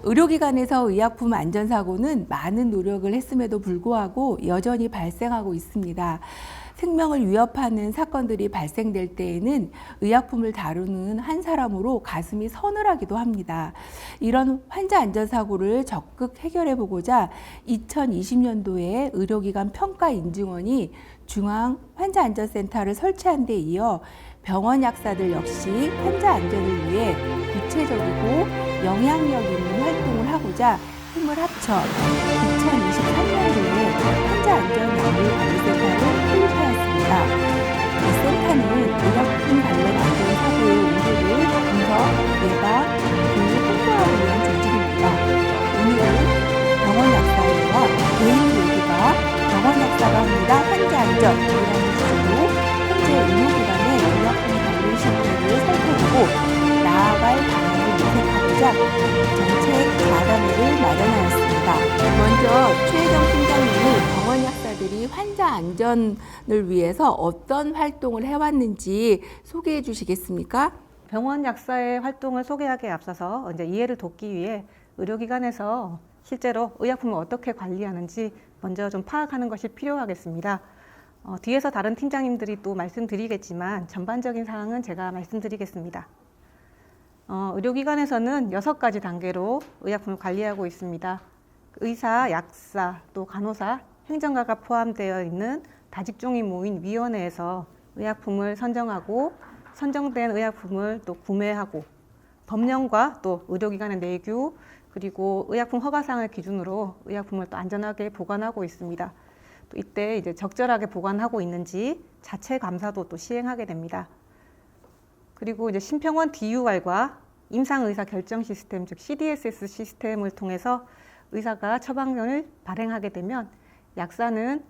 의료기관에서 의약품 안전사고는 많은 노력을 했음에도 불구하고 여전히 발생하고 있습니다. 생명을 위협하는 사건들이 발생될 때에는 의약품을 다루는 한 사람으로 가슴이 서늘하기도 합니다. 이런 환자 안전사고를 적극 해결해보고자 2020년도에 의료기관 평가인증원이 중앙환자안전센터를 설치한 데 이어 병원 약사들 역시 환자 안전을 위해 구체적이고 영향력 있는 활동을 하고자 힘을 합쳐 2023년도에 환자안전약물관리센터를 설립하였습니다. 이 센터는 의약품 관련 안전사고의 우려를 분석, 예방, 그리고 홍보하기 위한 조직입니다. 오늘은 병원 약사회와 개인 모두가 병원 약사가 합니다. 환자 안전이라는 주제로 현재 의료기관의 의약품 관리 실태를 살펴보고 나아갈 방향을 모색하고자 정책 마감회를 마련하였습니다. 먼저 최혜정 팀장님이 병원 약사들이 환자 안전을 위해서 어떤 활동을 해왔는지 소개해 주시겠습니까? 병원 약사의 활동을 소개하기에 앞서서 이제 이해를 돕기 위해 의료기관에서 실제로 의약품을 어떻게 관리하는지 먼저 좀 파악하는 것이 필요하겠습니다. 뒤에서 다른 팀장님들이 또 말씀드리겠지만 전반적인 사항은 제가 말씀드리겠습니다. 의료기관에서는 6가지 단계로 의약품을 관리하고 있습니다. 의사, 약사, 또 간호사, 행정가가 포함되어 있는 다직종이 모인 위원회에서 의약품을 선정하고 선정된 의약품을 또 구매하고 법령과 또 의료기관의 내규 그리고 의약품 허가사항을 기준으로 의약품을 또 안전하게 보관하고 있습니다. 또 이때 이제 적절하게 보관하고 있는지 자체 감사도 또 시행하게 됩니다. 그리고 이제 심평원 DUR과 임상의사 결정 시스템, 즉 CDSS 시스템을 통해서 의사가 처방전을 발행하게 되면 약사는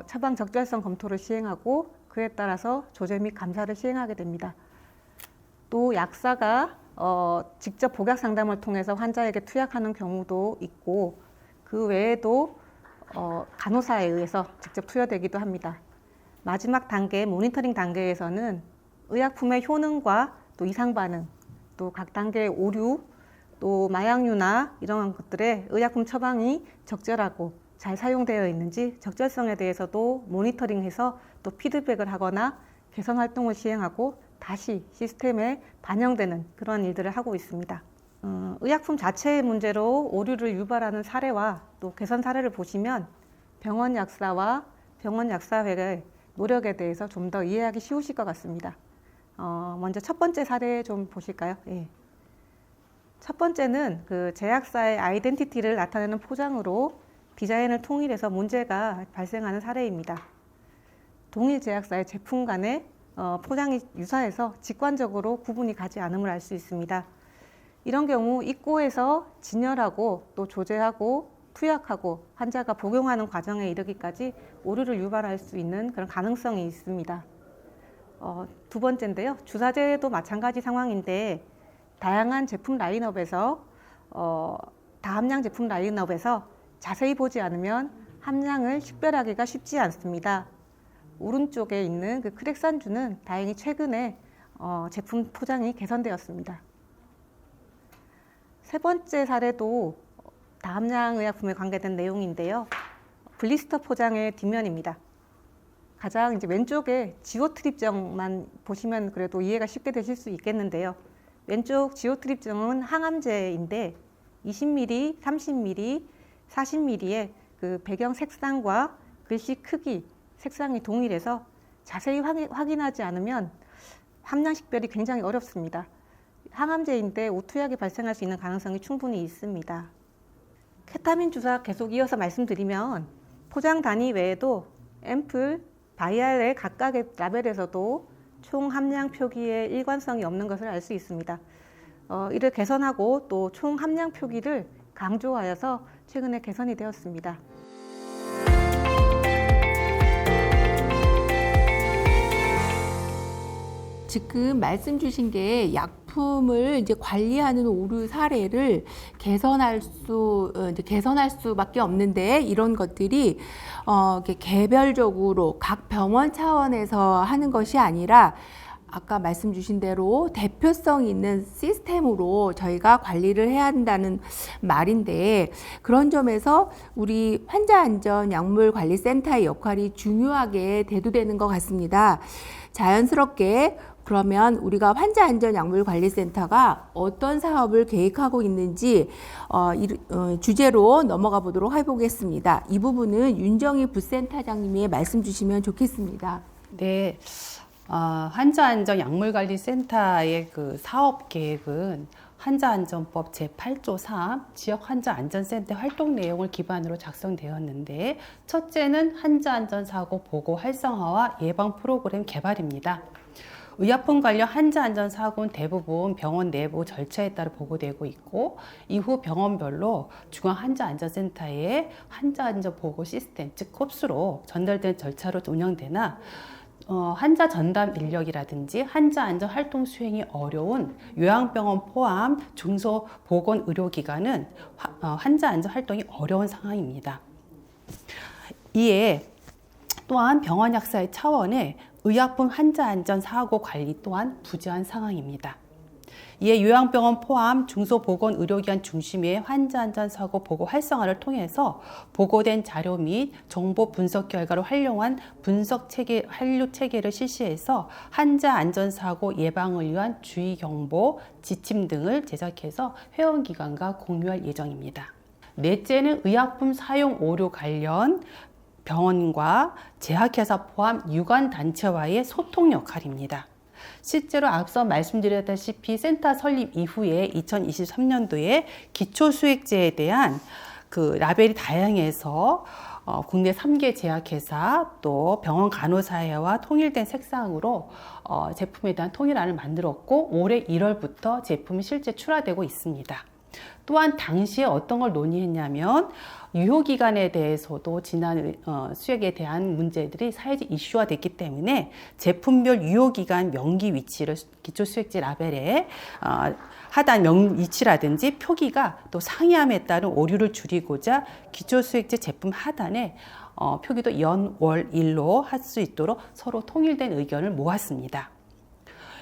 처방 적절성 검토를 시행하고 그에 따라서 조제 및 감사를 시행하게 됩니다. 또 약사가 직접 복약 상담을 통해서 환자에게 투약하는 경우도 있고 그 외에도 간호사에 의해서 직접 투여되기도 합니다. 마지막 단계, 모니터링 단계에서는 의약품의 효능과 또 이상 반응, 또 각 단계의 오류, 또 마약류나 이런 것들의 의약품 처방이 적절하고 잘 사용되어 있는지 적절성에 대해서도 모니터링해서 또 피드백을 하거나 개선 활동을 시행하고 다시 시스템에 반영되는 그런 일들을 하고 있습니다. 의약품 자체의 문제로 오류를 유발하는 사례와 또 개선 사례를 보시면 병원 약사와 병원 약사회의 노력에 대해서 좀 더 이해하기 쉬우실 것 같습니다. 먼저 첫 번째 사례 좀 보실까요? 예. 첫 번째는 그 제약사의 아이덴티티를 나타내는 포장으로 디자인을 통일해서 문제가 발생하는 사례입니다. 동일 제약사의 제품 간의 포장이 유사해서 직관적으로 구분이 가지 않음을 알 수 있습니다. 이런 경우 입고해서 진열하고 또 조제하고 투약하고 환자가 복용하는 과정에 이르기까지 오류를 유발할 수 있는 그런 가능성이 있습니다. 두 번째인데요. 주사제도 마찬가지 상황인데 다양한 제품 라인업에서 다함량 제품 라인업에서 자세히 보지 않으면 함량을 식별하기가 쉽지 않습니다. 오른쪽에 있는 그 크렉산주는 다행히 최근에 제품 포장이 개선되었습니다. 세 번째 사례도 다함량 의약품에 관계된 내용인데요. 블리스터 포장의 뒷면입니다. 가장 이제 왼쪽에 지오트립정만 보시면 그래도 이해가 쉽게 되실 수 있겠는데요. 왼쪽 지오트립정은 항암제인데 20ml, 30ml, 40ml의 그 배경 색상과 글씨 크기, 색상이 동일해서 자세히 확인하지 않으면 함량 식별이 굉장히 어렵습니다. 항암제인데 오투약이 발생할 수 있는 가능성이 충분히 있습니다. 케타민 주사 계속 이어서 말씀드리면 포장 단위 외에도 앰플, 바이알의 각각의 라벨에서도 총 함량 표기에 일관성이 없는 것을 알 수 있습니다. 이를 개선하고 또 총 함량 표기를 강조하여서 최근에 개선이 되었습니다. 지금 말씀 주신 게 약품을 이제 관리하는 오류 사례를 개선할 수밖에 없는데 이런 것들이 이렇게 개별적으로 각 병원 차원에서 하는 것이 아니라 아까 말씀 주신 대로 대표성 있는 시스템으로 저희가 관리를 해야 한다는 말인데, 그런 점에서 우리 환자안전약물관리센터의 역할이 중요하게 대두되는 것 같습니다. 자연스럽게 그러면 우리가 환자안전약물관리센터가 어떤 사업을 계획하고 있는지 주제로 넘어가 보도록 해보겠습니다. 이 부분은 윤정희 부센터장님이 말씀 주시면 좋겠습니다. 네, 환자안전약물관리센터의 그 사업 계획은 환자안전법 제8조 3 지역환자안전센터 활동 내용을 기반으로 작성되었는데, 첫째는 환자안전사고 보고 활성화와 예방 프로그램 개발입니다. 의약품 관련 환자안전사고는 대부분 병원 내부 절차에 따라 보고되고 있고, 이후 병원별로 중앙환자안전센터에 환자안전보고 시스템, 즉 콥스로 전달된 절차로 운영되나, 환자 전담 인력이라든지 환자 안전 활동 수행이 어려운 요양병원 포함 중소보건의료기관은 환자 안전 활동이 어려운 상황입니다. 이에 또한 병원 약사의 차원의 의약품 환자 안전 사고 관리 또한 부재한 상황입니다. 이에 요양병원 포함 중소보건의료기관 중심의 환자안전사고 보고 활성화를 통해서 보고된 자료 및 정보 분석 결과를 활용한 한류 체계를 실시해서 환자안전사고 예방을 위한 주의 경보, 지침 등을 제작해서 회원기관과 공유할 예정입니다. 넷째는 의약품 사용 오류 관련 병원과 제약회사 포함 유관단체와의 소통 역할입니다. 실제로 앞서 말씀드렸다시피 센터 설립 이후에 2023년도에 기초수액제에 대한 그 라벨이 다양해서 국내 3개 제약회사 또 병원 간호사회와 통일된 색상으로 제품에 대한 통일안을 만들었고, 올해 1월부터 제품이 실제 출하되고 있습니다. 또한 당시에 어떤 걸 논의했냐면, 유효기간에 대해서도 지난 수액에 대한 문제들이 사회적 이슈화 됐기 때문에 제품별 유효기간 명기 위치를 기초수액제 라벨에 하단 위치라든지 표기가 또 상이함에 따른 오류를 줄이고자 기초수액제 제품 하단에 표기도 연, 월, 일로 할 수 있도록 서로 통일된 의견을 모았습니다.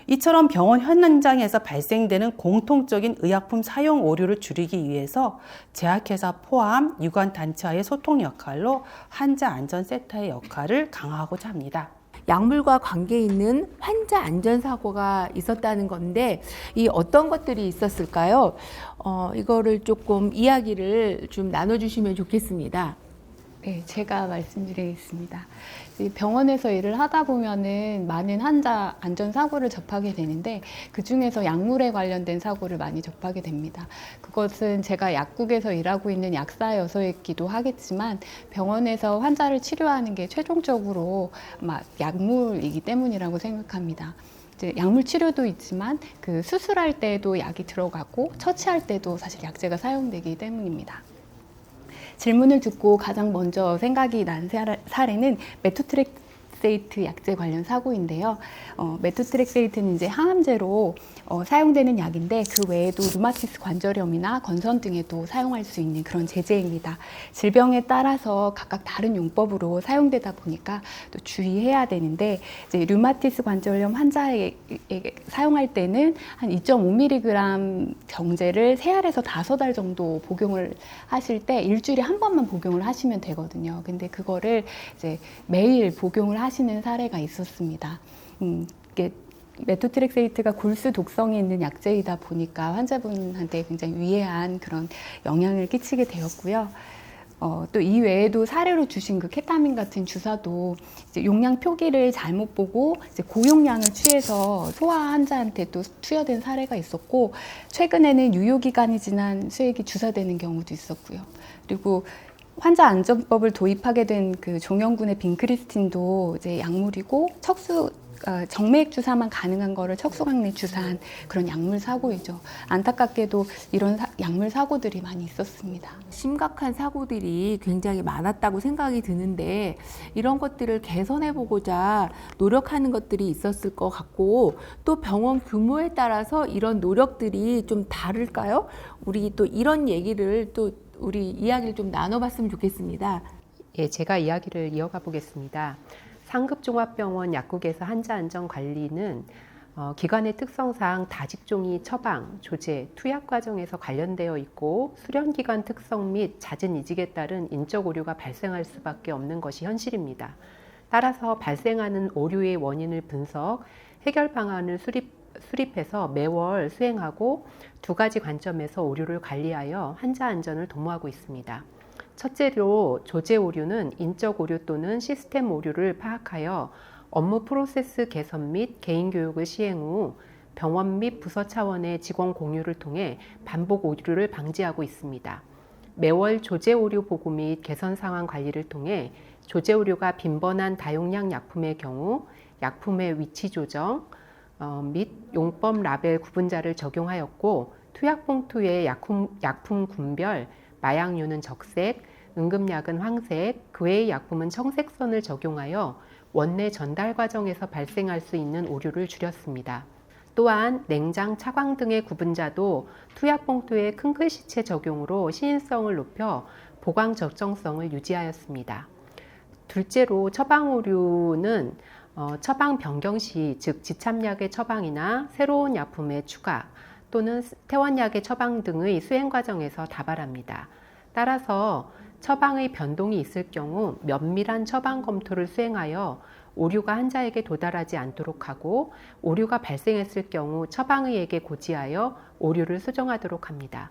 이처럼 병원 현장에서 발생되는 공통적인 의약품 사용 오류를 줄이기 위해서 제약회사 포함 유관단체와의 소통 역할로 환자안전센터의 역할을 강화하고자 합니다. 약물과 관계 있는 환자 안전사고가 있었다는 건데, 이 어떤 것들이 있었을까요? 이거를 조금 이야기를 좀 나눠주시면 좋겠습니다. 네, 제가 말씀드리겠습니다. 병원에서 일을 하다 보면은 많은 환자 안전사고를 접하게 되는데, 그 중에서 약물에 관련된 사고를 많이 접하게 됩니다. 그것은 제가 약국에서 일하고 있는 약사여서이기도 하겠지만, 병원에서 환자를 치료하는 게 최종적으로 약물이기 때문이라고 생각합니다. 약물 치료도 있지만 그 수술할 때도 약이 들어가고 처치할 때도 사실 약제가 사용되기 때문입니다. 질문을 듣고 가장 먼저 생각이 난 사례는 메토트렉세이트 약제 관련 사고인데요. 메토트렉세이트는 이제 항암제로 사용되는 약인데, 그 외에도 루마티스 관절염이나 건선 등에도 사용할 수 있는 그런 제제입니다. 질병에 따라서 각각 다른 용법으로 사용되다 보니까 또 주의해야 되는데, 이제 루마티스 관절염 환자에게 사용할 때는 한 2.5mg 정제를 3알에서 5알 정도 복용을 하실 때 일주일에 한 번만 복용을 하시면 되거든요. 근데 그거를 이제 매일 복용을 하시는 사례가 있었습니다. 이게 메토트렉세이트가 골수 독성이 있는 약제이다 보니까 환자분한테 굉장히 위해한 그런 영향을 끼치게 되었고요. 또 이 외에도 사례로 주신 그 케타민 같은 주사도 이제 용량 표기를 잘못 보고 이제 고용량을 취해서 소아 환자한테 또 투여된 사례가 있었고, 최근에는 유효기간이 지난 수액이 주사되는 경우도 있었고요. 그리고 환자 안전법을 도입하게 된 그 종영군의 빈크리스틴도 이제 약물이고 정맥 주사만 가능한 거를 척수강내 주사한 그런 약물 사고이죠. 안타깝게도 이런 약물 사고들이 많이 있었습니다. 심각한 사고들이 굉장히 많았다고 생각이 드는데, 이런 것들을 개선해 보고자 노력하는 것들이 있었을 것 같고, 또 병원 규모에 따라서 이런 노력들이 좀 다를까요? 우리 또 이런 얘기를 우리 이야기를 좀 나눠봤으면 좋겠습니다. 예, 제가 이야기를 이어가 보겠습니다. 상급종합병원 약국에서 환자 안전 관리는 기관의 특성상 다직종이 처방, 조제, 투약 과정에서 관련되어 있고 수련기관 특성 및 잦은 이직에 따른 인적 오류가 발생할 수밖에 없는 것이 현실입니다. 따라서 발생하는 오류의 원인을 분석, 해결 방안을 수립해서 매월 수행하고 두 가지 관점에서 오류를 관리하여 환자 안전을 도모하고 있습니다. 첫째로 조제 오류는 인적 오류 또는 시스템 오류를 파악하여 업무 프로세스 개선 및 개인 교육을 시행 후 병원 및 부서 차원의 직원 공유를 통해 반복 오류를 방지하고 있습니다. 매월 조제 오류 보고 및 개선 상황 관리를 통해 조제 오류가 빈번한 다용량 약품의 경우 약품의 위치 조정 및 용법 라벨 구분자를 적용하였고 투약 봉투에 약품 군별, 마약류는 적색, 응급약은 황색, 그 외의 약품은 청색선을 적용하여 원내 전달 과정에서 발생할 수 있는 오류를 줄였습니다. 또한 냉장, 차광 등의 구분자도 투약 봉투의 큰 글씨체 적용으로 시인성을 높여 보관 적정성을 유지하였습니다. 둘째로 처방 오류는 처방 변경 시, 즉 지참약의 처방이나 새로운 약품의 추가 또는 퇴원약의 처방 등의 수행 과정에서 다발합니다. 따라서 처방의 변동이 있을 경우 면밀한 처방 검토를 수행하여 오류가 환자에게 도달하지 않도록 하고 오류가 발생했을 경우 처방의에게 고지하여 오류를 수정하도록 합니다.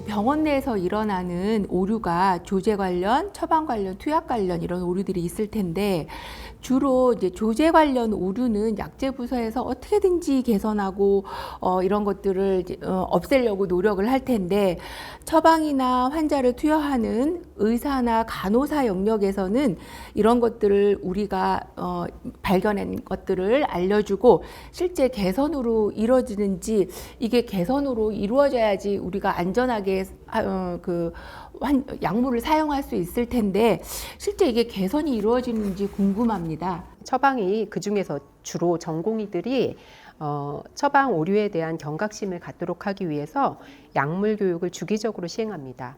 병원 내에서 일어나는 오류가 조제 관련, 처방 관련, 투약 관련 이런 오류들이 있을 텐데 주로 이제 조제 관련 오류는 약제 부서에서 어떻게든지 개선하고 이런 것들을 이제, 없애려고 노력을 할 텐데 처방이나 환자를 투여하는 의사나 간호사 영역에서는 이런 것들을 우리가 발견한 것들을 알려주고 실제 개선으로 이루어지는지 이게 개선으로 이루어져야지 우리가 안전하게 약물을 사용할 수 있을 텐데 실제 이게 개선이 이루어지는지 궁금합니다. 처방이 그중에서 주로 전공의들이 처방 오류에 대한 경각심을 갖도록 하기 위해서 약물 교육을 주기적으로 시행합니다.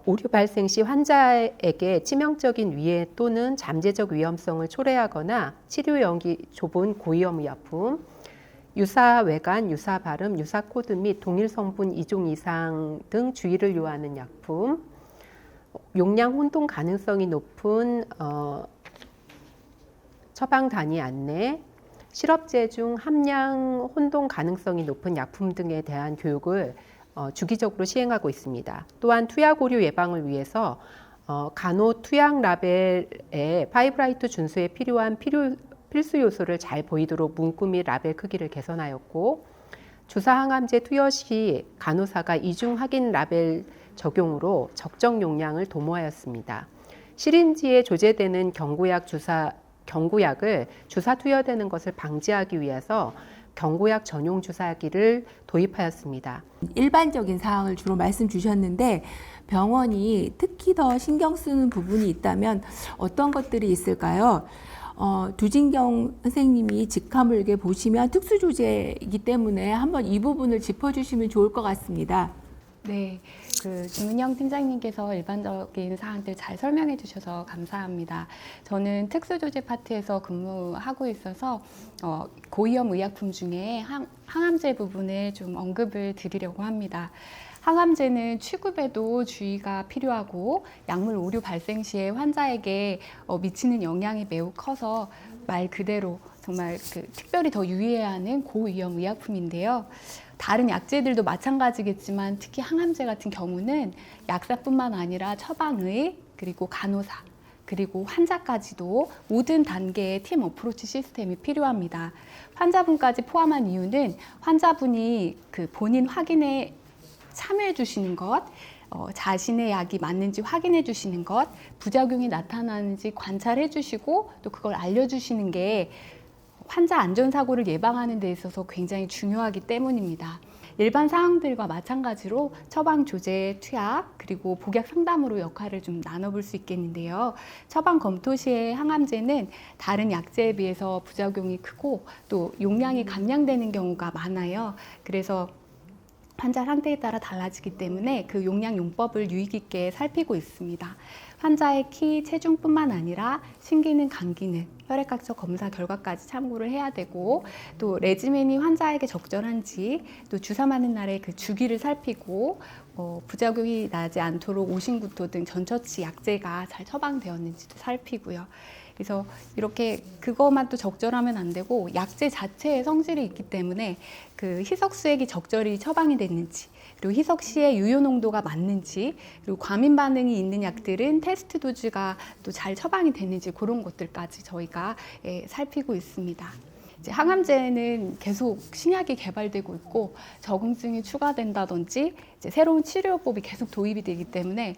오류 발생 시 환자에게 치명적인 위해 또는 잠재적 위험성을 초래하거나 치료 연기 좁은 고위험 의약품, 유사 외관, 유사 발음, 유사 코드 및 동일 성분 2종 이상 등 주의를 요하는 약품, 용량 혼동 가능성이 높은 처방 단위 안내, 실업제 중 함량 혼동 가능성이 높은 약품 등에 대한 교육을 주기적으로 시행하고 있습니다. 또한 투약 오류 예방을 위해서 간호 투약 라벨에 파이브라이트 준수에 필요한 필수 요소를 잘 보이도록 문구 및 라벨 크기를 개선하였고 주사 항암제 투여 시 간호사가 이중 확인 라벨 적용으로 적정 용량을 도모하였습니다. 시린지에 조제되는 경구약을 주사 투여되는 것을 방지하기 위해서 경구약 전용 주사기를 도입하였습니다. 일반적인 사항을 주로 말씀 주셨는데 병원이 특히 더 신경 쓰는 부분이 있다면 어떤 것들이 있을까요? 두진경 선생님이 직화물계 보시면 특수조제이기 때문에 한번 이 부분을 짚어주시면 좋을 것 같습니다. 네, 김은영 팀장님께서 일반적인 사항들 잘 설명해 주셔서 감사합니다. 저는 특수조제 파트에서 근무하고 있어서 고위험 의약품 중에 항암제 부분을 좀 언급을 드리려고 합니다. 항암제는 취급에도 주의가 필요하고 약물 오류 발생 시에 환자에게 미치는 영향이 매우 커서 말 그대로 정말 특별히 더 유의해야 하는 고위험 의약품인데요. 다른 약제들도 마찬가지겠지만 특히 항암제 같은 경우는 약사뿐만 아니라 처방의 그리고 간호사 그리고 환자까지도 모든 단계의 팀 어프로치 시스템이 필요합니다. 환자분까지 포함한 이유는 환자분이 본인 확인에 참여해 주시는 것, 자신의 약이 맞는지 확인해 주시는 것, 부작용이 나타나는지 관찰해 주시고 또 그걸 알려주시는 게 환자 안전사고를 예방하는 데 있어서 굉장히 중요하기 때문입니다. 일반 상황들과 마찬가지로 처방 조제, 투약, 그리고 복약 상담으로 역할을 좀 나눠볼 수 있겠는데요. 처방 검토 시에 항암제는 다른 약제에 비해서 부작용이 크고 또 용량이 감량되는 경우가 많아요. 그래서 환자 상태에 따라 달라지기 때문에 그 용량 용법을 유의 깊게 살피고 있습니다. 환자의 키, 체중뿐만 아니라 신기능, 간기능, 혈액학적 검사 결과까지 참고를 해야 되고, 또 레지멘이 환자에게 적절한지, 또 주사 맞는 날의 그 주기를 살피고, 부작용이 나지 않도록 오신구토 등 전처치 약제가 잘 처방되었는지도 살피고요. 그래서 이렇게 그것만 또 적절하면 안 되고, 약제 자체에 성질이 있기 때문에 그 희석수액이 적절히 처방이 됐는지, 그리고 희석 시에 유효 농도가 맞는지, 그리고 과민 반응이 있는 약들은 테스트 도즈가 또 잘 처방이 됐는지, 그런 것들까지 저희가 살피고 있습니다. 이제 항암제는 계속 신약이 개발되고 있고, 적응증이 추가된다든지 이제 새로운 치료법이 계속 도입이 되기 때문에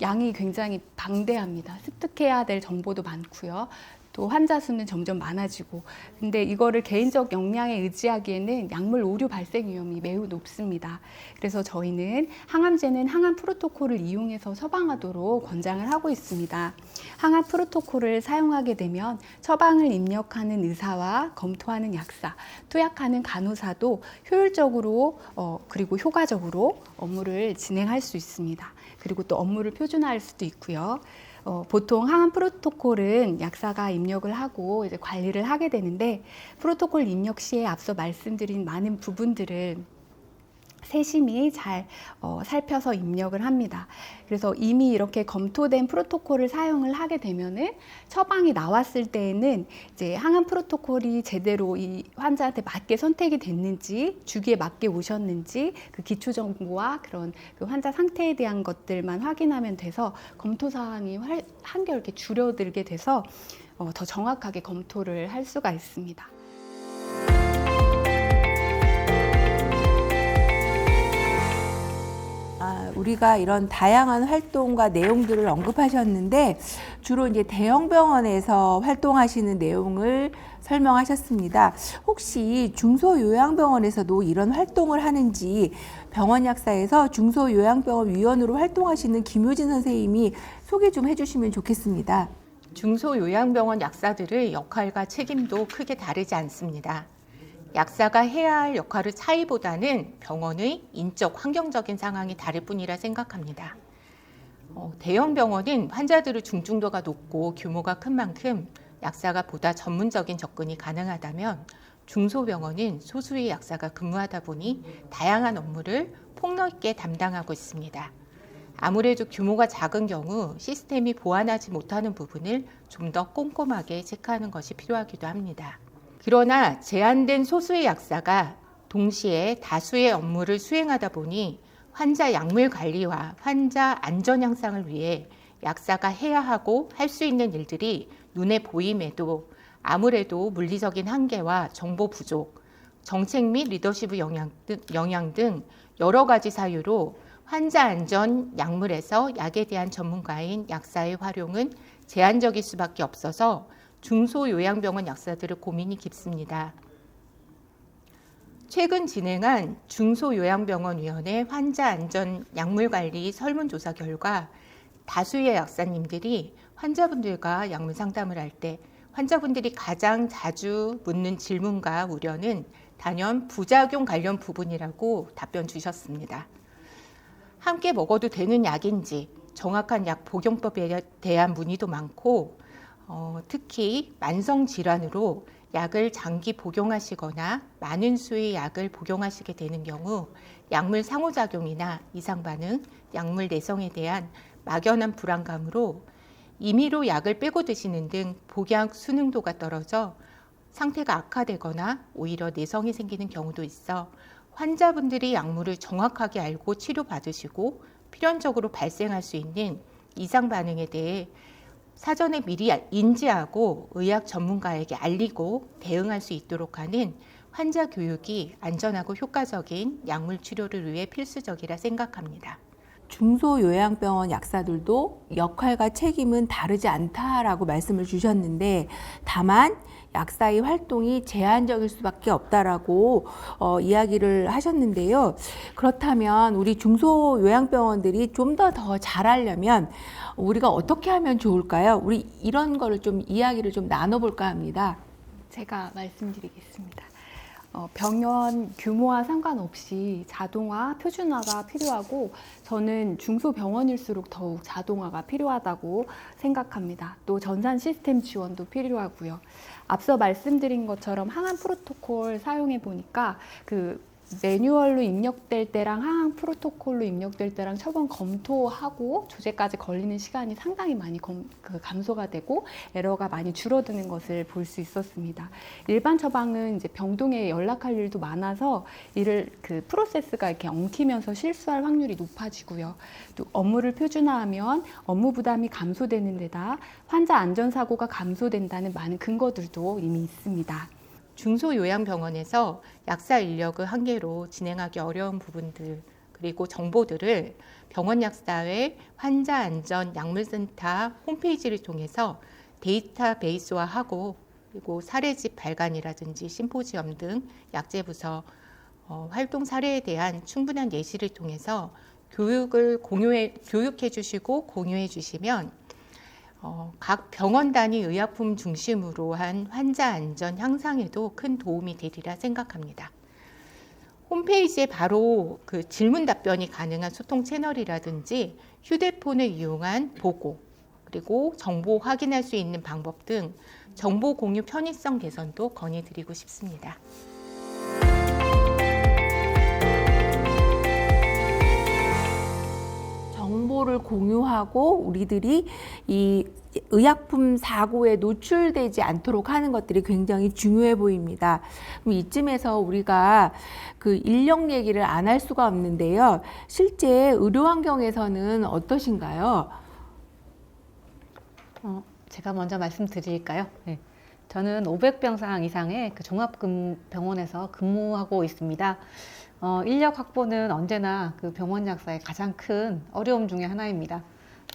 양이 굉장히 방대합니다. 습득해야 될 정보도 많고요. 또 환자 수는 점점 많아지고, 근데 이거를 개인적 역량에 의지하기에는 약물 오류 발생 위험이 매우 높습니다. 그래서 저희는 항암제는 항암 프로토콜을 이용해서 처방하도록 권장을 하고 있습니다. 항암 프로토콜을 사용하게 되면 처방을 입력하는 의사와 검토하는 약사, 투약하는 간호사도 효율적으로 그리고 효과적으로 업무를 진행할 수 있습니다. 그리고 또 업무를 표준화할 수도 있고요. 보통 항암 프로토콜은 약사가 입력을 하고 이제 관리를 하게 되는데, 프로토콜 입력 시에 앞서 말씀드린 많은 부분들을 세심히 잘 살펴서 입력을 합니다. 그래서 이미 이렇게 검토된 프로토콜을 사용을 하게 되면은 처방이 나왔을 때에는 이제 항암 프로토콜이 제대로 이 환자한테 맞게 선택이 됐는지, 주기에 맞게 오셨는지, 그 기초 정보와 그런 그 환자 상태에 대한 것들만 확인하면 돼서 검토 사항이 한결 이렇게 줄어들게 돼서 더 정확하게 검토를 할 수가 있습니다. 우리가 이런 다양한 활동과 내용들을 언급하셨는데, 주로 이제 대형 병원에서 활동하시는 내용을 설명하셨습니다. 혹시 중소요양병원에서도 이런 활동을 하는지 병원 약사에서 중소요양병원 위원으로 활동하시는 김효진 선생님이 소개 좀 해주시면 좋겠습니다. 중소요양병원 약사들의 역할과 책임도 크게 다르지 않습니다. 약사가 해야 할 역할의 차이보다는 병원의 인적, 환경적인 상황이 다를 뿐이라 생각합니다. 대형 병원은 환자들의 중증도가 높고 규모가 큰 만큼 약사가 보다 전문적인 접근이 가능하다면, 중소병원은 소수의 약사가 근무하다 보니 다양한 업무를 폭넓게 담당하고 있습니다. 아무래도 규모가 작은 경우 시스템이 보완하지 못하는 부분을 좀 더 꼼꼼하게 체크하는 것이 필요하기도 합니다. 그러나 제한된 소수의 약사가 동시에 다수의 업무를 수행하다 보니 환자 약물 관리와 환자 안전 향상을 위해 약사가 해야 하고 할 수 있는 일들이 눈에 보임에도 아무래도 물리적인 한계와 정보 부족, 정책 및 리더십 영향 등 여러 가지 사유로 환자 안전 약물에서 약에 대한 전문가인 약사의 활용은 제한적일 수밖에 없어서 중소요양병원 약사들의 고민이 깊습니다. 최근 진행한 중소요양병원위원회 환자안전 약물관리 설문조사 결과 다수의 약사님들이 환자분들과 약물 상담을 할 때 환자분들이 가장 자주 묻는 질문과 우려는 단연 부작용 관련 부분이라고 답변 주셨습니다. 함께 먹어도 되는 약인지, 정확한 약 복용법에 대한 문의도 많고, 특히 만성질환으로 약을 장기 복용하시거나 많은 수의 약을 복용하시게 되는 경우 약물 상호작용이나 이상반응, 약물 내성에 대한 막연한 불안감으로 임의로 약을 빼고 드시는 등 복약 수능도가 떨어져 상태가 악화되거나 오히려 내성이 생기는 경우도 있어 환자분들이 약물을 정확하게 알고 치료받으시고 필연적으로 발생할 수 있는 이상 반응에 대해 사전에 미리 인지하고 의학 전문가에게 알리고 대응할 수 있도록 하는 환자 교육이 안전하고 효과적인 약물 치료를 위해 필수적이라 생각합니다. 중소요양병원 약사들도 역할과 책임은 다르지 않다라고 말씀을 주셨는데, 다만 약사의 활동이 제한적일 수밖에 없다라고 이야기를 하셨는데요. 그렇다면 우리 중소요양병원들이 좀 더 잘하려면 우리가 어떻게 하면 좋을까요? 우리 이런 거를 좀 이야기를 좀 나눠볼까 합니다. 제가 말씀드리겠습니다. 병원 규모와 상관없이 자동화, 표준화가 필요하고 저는 중소병원일수록 더욱 자동화가 필요하다고 생각합니다. 또 전산 시스템 지원도 필요하고요. 앞서 말씀드린 것처럼 항암 프로토콜 사용해 보니까 그 매뉴얼로 입력될 때랑 항암 프로토콜로 입력될 때랑 처방 검토하고 조제까지 걸리는 시간이 상당히 많이 감소가 되고 에러가 많이 줄어드는 것을 볼 수 있었습니다. 일반 처방은 이제 병동에 연락할 일도 많아서 이를 그 프로세스가 이렇게 엉키면서 실수할 확률이 높아지고요. 또 업무를 표준화하면 업무 부담이 감소되는 데다 환자 안전사고가 감소된다는 많은 근거들도 이미 있습니다. 중소요양병원에서 약사 인력의 한계로 진행하기 어려운 부분들 그리고 정보들을 병원약사회 환자안전약물센터 홈페이지를 통해서 데이터베이스화하고 그리고 사례집 발간이라든지 심포지엄 등 약제부서 활동 사례에 대한 충분한 예시를 통해서 교육해 주시고 공유해 주시면 각 병원 단위 의약품 중심으로 한 환자 안전 향상에도 큰 도움이 되리라 생각합니다. 홈페이지에 바로 그 질문 답변이 가능한 소통 채널이라든지 휴대폰을 이용한 보고 그리고 정보 확인할 수 있는 방법 등 정보 공유 편의성 개선도 건의드리고 싶습니다. 정보를 공유하고 우리들이 이 의약품 사고에 노출되지 않도록 하는 것들이 굉장히 중요해 보입니다. 그럼 이쯤에서 우리가 그 인력 얘기를 안 할 수가 없는데요. 실제 의료 환경에서는 어떠신가요? 제가 먼저 말씀드릴까요? 네. 저는 500병상 이상의 그 종합병원에서 근무하고 있습니다. 인력 확보는 언제나 그 병원 약사의 가장 큰 어려움 중에 하나입니다.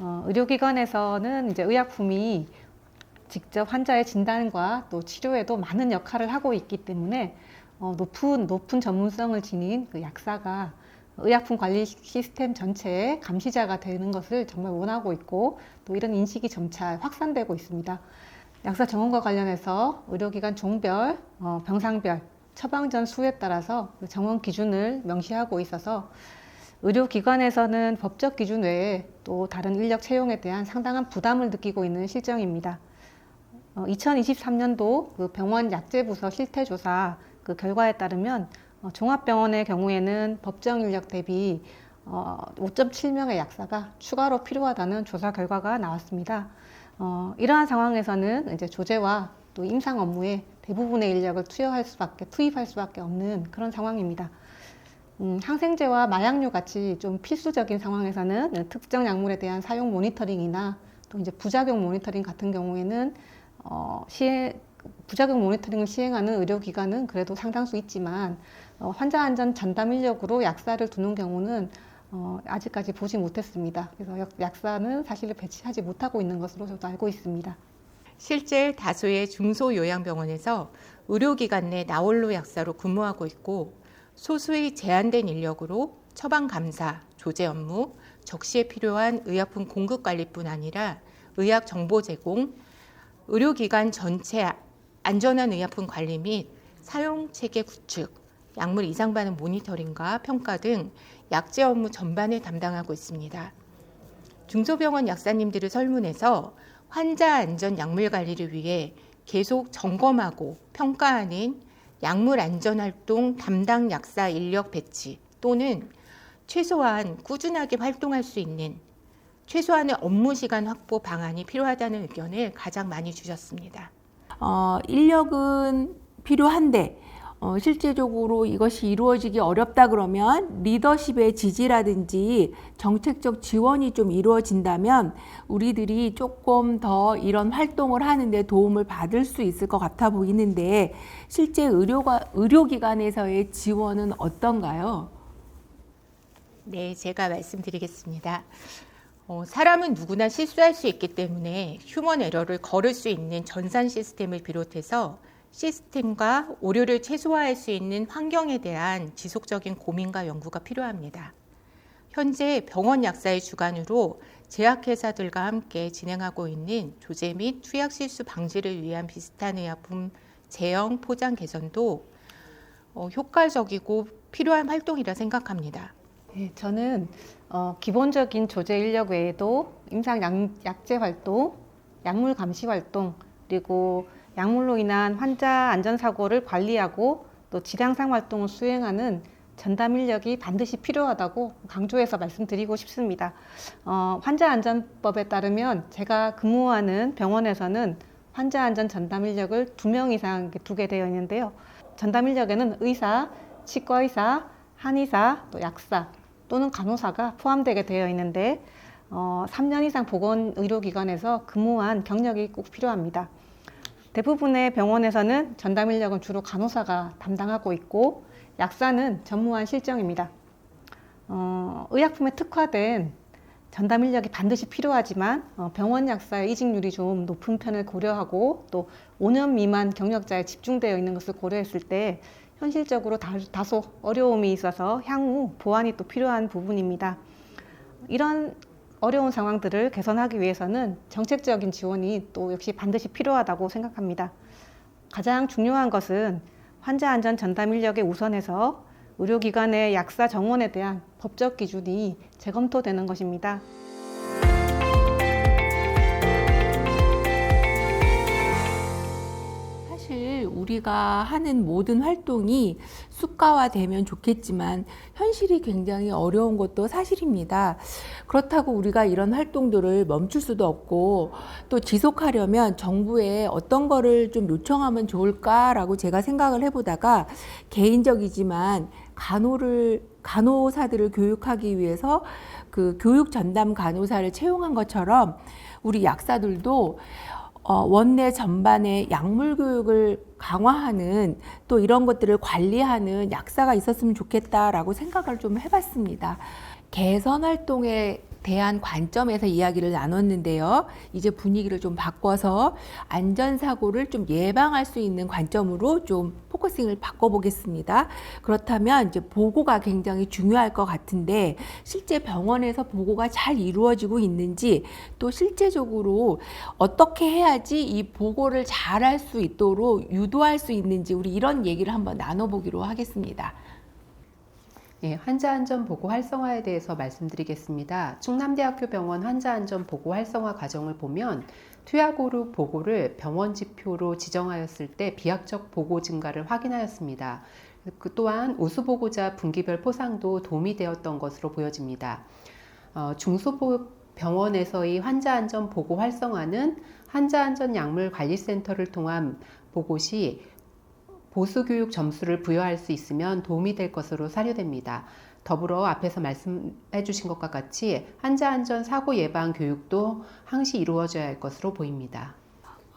의료기관에서는 이제 의약품이 직접 환자의 진단과 또 치료에도 많은 역할을 하고 있기 때문에 높은 전문성을 지닌 그 약사가 의약품 관리 시스템 전체의 감시자가 되는 것을 정말 원하고 있고 또 이런 인식이 점차 확산되고 있습니다. 약사 정원과 관련해서 의료기관 종별, 병상별, 처방 전 수에 따라서 정원 기준을 명시하고 있어서 의료기관에서는 법적 기준 외에 또 다른 인력 채용에 대한 상당한 부담을 느끼고 있는 실정입니다. 2023년도 그 병원 약제부서 실태조사 그 결과에 따르면 종합병원의 경우에는 법정 인력 대비 5.7명의 약사가 추가로 필요하다는 조사 결과가 나왔습니다. 이러한 상황에서는 이제 조제와 또 임상 업무에 대부분의 인력을 투입할 수밖에 없는 그런 상황입니다. 항생제와 마약류 같이 좀 필수적인 상황에서는 특정 약물에 대한 사용 모니터링이나 또 이제 부작용 모니터링 같은 경우에는 부작용 모니터링을 시행하는 의료기관은 그래도 상당수 있지만 환자 안전 전담 인력으로 약사를 두는 경우는 아직까지 보지 못했습니다. 그래서 약사는 사실 배치하지 못하고 있는 것으로 저도 알고 있습니다. 실제 다수의 중소요양병원에서 의료기관 내 나홀로 약사로 근무하고 있고 소수의 제한된 인력으로 처방 감사, 조제 업무, 적시에 필요한 의약품 공급 관리뿐 아니라 의학 정보 제공, 의료기관 전체 안전한 의약품 관리 및 사용 체계 구축, 약물 이상 반응 모니터링과 평가 등 약제 업무 전반을 담당하고 있습니다. 중소병원 약사님들을 설문해서 환자 안전 약물 관리를 위해 계속 점검하고 평가하는 약물 안전 활동 담당 약사 인력 배치 또는 최소한 꾸준하게 활동할 수 있는 최소한의 업무 시간 확보 방안이 필요하다는 의견을 가장 많이 주셨습니다. 인력은 필요한데 실제적으로 이것이 이루어지기 어렵다 그러면 리더십의 지지라든지 정책적 지원이 좀 이루어진다면 우리들이 조금 더 이런 활동을 하는데 도움을 받을 수 있을 것 같아 보이는데 실제 의료기관에서의 지원은 어떤가요? 네, 제가 말씀드리겠습니다. 사람은 누구나 실수할 수 있기 때문에 휴먼 에러를 거를 수 있는 전산 시스템을 비롯해서 시스템과 오류를 최소화할 수 있는 환경에 대한 지속적인 고민과 연구가 필요합니다. 현재 병원 약사의 주관으로 제약회사들과 함께 진행하고 있는 조제 및 투약 실수 방지를 위한 비슷한 의약품 제형 포장 개선도 효과적이고 필요한 활동이라 생각합니다. 예, 저는 기본적인 조제 인력 외에도 임상 약제 활동, 약물 감시 활동, 그리고 약물로 인한 환자 안전사고를 관리하고 또 질양상 활동을 수행하는 전담 인력이 반드시 필요하다고 강조해서 말씀드리고 싶습니다. 환자안전법에 따르면 제가 근무하는 병원에서는 환자안전 전담 인력을 2명 이상 두게 되어 있는데요. 전담 인력에는 의사, 치과의사, 한의사, 또 약사 또는 간호사가 포함되게 되어 있는데 3년 이상 보건의료기관에서 근무한 경력이 꼭 필요합니다. 대부분의 병원에서는 전담 인력은 주로 간호사가 담당하고 있고 약사는 전무한 실정입니다. 의약품에 특화된 전담 인력이 반드시 필요하지만 병원 약사의 이직률이 좀 높은 편을 고려하고 또 5년 미만 경력자에 집중되어 있는 것을 고려했을 때 현실적으로 다소 어려움이 있어서 향후 보완이 또 필요한 부분입니다. 이런 어려운 상황들을 개선하기 위해서는 정책적인 지원이 또 역시 반드시 필요하다고 생각합니다. 가장 중요한 것은 환자 안전 전담 인력에 우선해서 의료기관의 약사 정원에 대한 법적 기준이 재검토되는 것입니다. 사실 우리가 하는 모든 활동이 수가화되면 좋겠지만 현실이 굉장히 어려운 것도 사실입니다. 그렇다고 우리가 이런 활동들을 멈출 수도 없고 또 지속하려면 정부에 어떤 거를 좀 요청하면 좋을까라고 제가 생각을 해보다가 개인적이지만 간호사들을 교육하기 위해서 그 교육 전담 간호사를 채용한 것처럼 우리 약사들도 원내 전반의 약물 교육을 강화하는 또 이런 것들을 관리하는 약사가 있었으면 좋겠다라고 생각을 좀 해봤습니다. 개선 활동에 대한 관점에서 이야기를 나눴는데요. 이제 분위기를 좀 바꿔서 안전사고를 좀 예방할 수 있는 관점으로 좀 포커싱을 바꿔보겠습니다. 그렇다면 이제 보고가 굉장히 중요할 것 같은데 실제 병원에서 보고가 잘 이루어지고 있는지 또 실제적으로 어떻게 해야지 이 보고를 잘 할 수 있도록 유도할 수 있는지 우리 이런 얘기를 한번 나눠보기로 하겠습니다. 예, 환자안전보고 활성화에 대해서 말씀드리겠습니다. 충남대학교 병원 환자안전보고 활성화 과정을 보면 투약오류 보고를 병원 지표로 지정하였을 때 비약적 보고 증가를 확인하였습니다. 또한 우수보고자 분기별 포상도 도움이 되었던 것으로 보여집니다. 중소병원에서의 환자안전보고 활성화는 환자안전약물관리센터를 통한 보고 시 보수교육 점수를 부여할 수 있으면 도움이 될 것으로 사료됩니다. 더불어 앞에서 말씀해 주신 것과 같이 환자안전 사고 예방 교육도 항시 이루어져야 할 것으로 보입니다.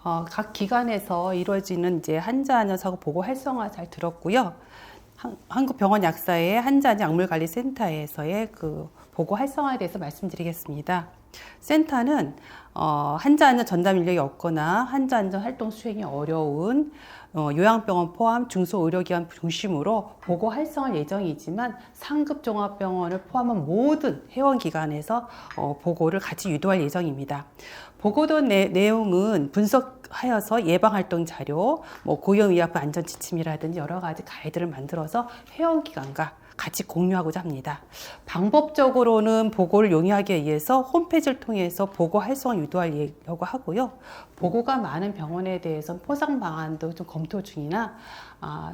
각 기관에서 이루어지는 이제 환자 안전 사고 보고 활성화 잘 들었고요. 한국병원약사의 환자안전약물관리센터에서의 그 보고 활성화에 대해서 말씀드리겠습니다. 센터는 환자 안전 전담 인력이 없거나 환자 안전 활동 수행이 어려운 요양병원 포함 중소의료기관 중심으로 보고 활성화 예정이지만 상급 종합병원을 포함한 모든 회원기관에서 보고를 같이 유도할 예정입니다. 보고된 내용은 분석하여서 예방활동 자료, 고용의약품 안전지침이라든지 여러 가지 가이드를 만들어서 회원기관과 같이 공유하고자 합니다. 방법적으로는 보고를 용이하기 위해서 홈페이지를 통해서 보고 활성화 유도하려고 하고요. 보고가 많은 병원에 대해서는 포상 방안도 좀 검토 중이나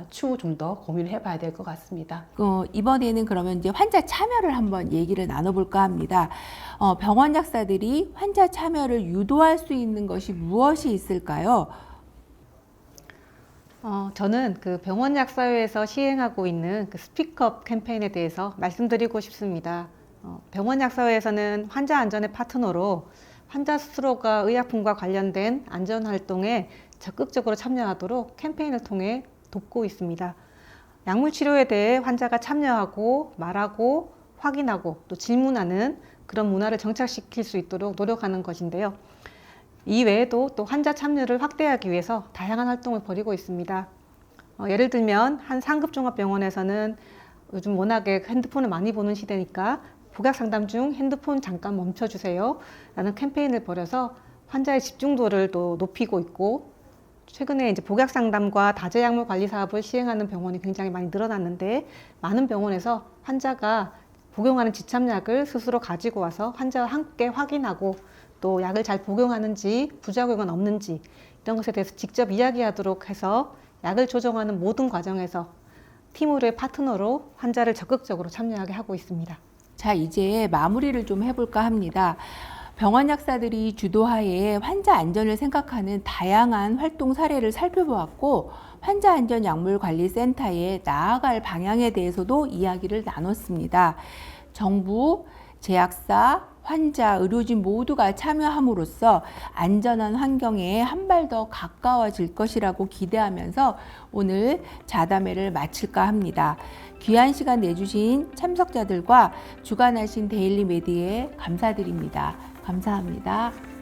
추후 좀 더 고민을 해봐야 될 것 같습니다. 이번에는 그러면 이제 환자 참여를 한번 얘기를 나눠볼까 합니다. 병원 약사들이 환자 참여를 유도할 수 있는 것이 무엇이 있을까요? 저는 그 병원 약사회에서 시행하고 있는 그 스피크업 캠페인에 대해서 말씀드리고 싶습니다. 병원 약사회에서는 환자 안전의 파트너로 환자 스스로가 의약품과 관련된 안전 활동에 적극적으로 참여하도록 캠페인을 통해 돕고 있습니다. 약물 치료에 대해 환자가 참여하고 말하고 확인하고 또 질문하는 그런 문화를 정착시킬 수 있도록 노력하는 것인데요. 이 외에도 또 환자 참여를 확대하기 위해서 다양한 활동을 벌이고 있습니다. 예를 들면 한 상급 종합병원에서는 요즘 워낙에 핸드폰을 많이 보는 시대니까 복약 상담 중 핸드폰 잠깐 멈춰주세요 라는 캠페인을 벌여서 환자의 집중도를 또 높이고 있고 최근에 이제 복약 상담과 다제약물 관리 사업을 시행하는 병원이 굉장히 많이 늘어났는데, 많은 병원에서 환자가 복용하는 지참약을 스스로 가지고 와서 환자와 함께 확인하고 또 약을 잘 복용하는지 부작용은 없는지 이런 것에 대해서 직접 이야기하도록 해서 약을 조정하는 모든 과정에서 팀의료의 파트너로 환자를 적극적으로 참여하게 하고 있습니다. 자, 이제 마무리를 좀 해볼까 합니다. 병원 약사들이 주도하에 환자 안전을 생각하는 다양한 활동 사례를 살펴보았고, 환자 안전 약물 관리 센터에 나아갈 방향에 대해서도 이야기를 나눴습니다. 정부, 제약사, 환자, 의료진 모두가 참여함으로써 안전한 환경에 한 발 더 가까워질 것이라고 기대하면서 오늘 자담회를 마칠까 합니다. 귀한 시간 내주신 참석자들과 주관하신 데일리 메디에 감사드립니다. 감사합니다.